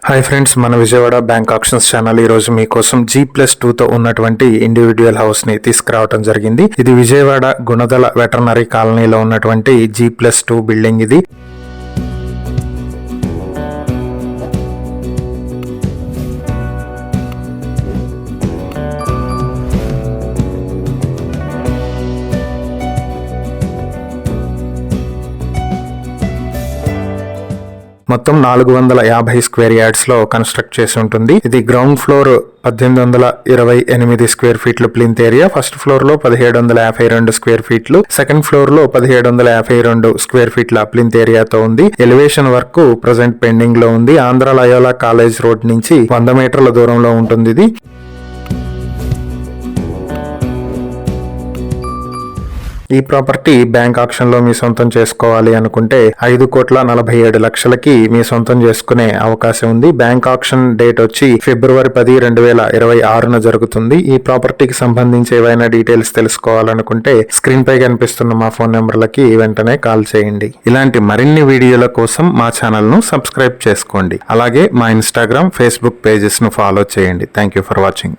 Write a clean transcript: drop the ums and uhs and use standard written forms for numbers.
Hi friends, మన Vijayawada bank options channel ఈ రోజు మీకోసం G+2 తో ఉన్నటువంటి ఇండివిడ్యువల్ హౌస్ ని తీసుకురావడం జరిగింది. ఇది విజయవాడ గుణదల వెటర్నరీ కాలనీలో ఉన్నటువంటి G+2 బిల్డింగ్ ఇది. మొత్తం 450 స్క్వేర్ యార్డ్స్ లో కన్స్ట్రక్ట్ చేసి ఉంటుంది. ఇది గ్రౌండ్ ఫ్లోర్ 1828 స్క్వేర్ ఫీట్లు ప్లింత్ ఏరియా, ఫస్ట్ ఫ్లోర్ లో 1752 స్క్వేర్ ఫీట్లు, సెకండ్ ఫ్లోర్ లో 1752 స్క్వేర్ ఫీట్ల ప్లింత్ ఏరియాతో ఉంది. ఎలివేషన్ వర్క్ ప్రజెంట్ పెండింగ్ లో ఉంది. ఆంధ్ర లయోలా కాలేజ్ రోడ్ నుంచి 100 మీటర్ల దూరంలో ఉంటుంది ఇది. ఈ ప్రాపర్టీ బ్యాంక్ ఆక్షన్ లో మీ సొంతం చేసుకోవాలి అనుకుంటే 5,47,00,000కి మీ సొంతం చేసుకునే అవకాశం ఉంది. బ్యాంక్ ఆక్షన్ డేట్ వచ్చి ఫిబ్రవరి 10, 2026 జరుగుతుంది. ఈ ప్రాపర్టీకి సంబంధించి ఏవైనా డీటెయిల్స్ తెలుసుకోవాలనుకుంటే స్క్రీన్ పై కనిపిస్తున్న మా ఫోన్ నెంబర్లకి వెంటనే కాల్ చేయండి. ఇలాంటి మరిన్ని వీడియోల కోసం మా ఛానల్ ను సబ్స్క్రైబ్ చేసుకోండి. అలాగే మా ఇన్స్టాగ్రామ్, ఫేస్బుక్ పేజెస్ ను ఫాలో చేయండి. Thank you for watching.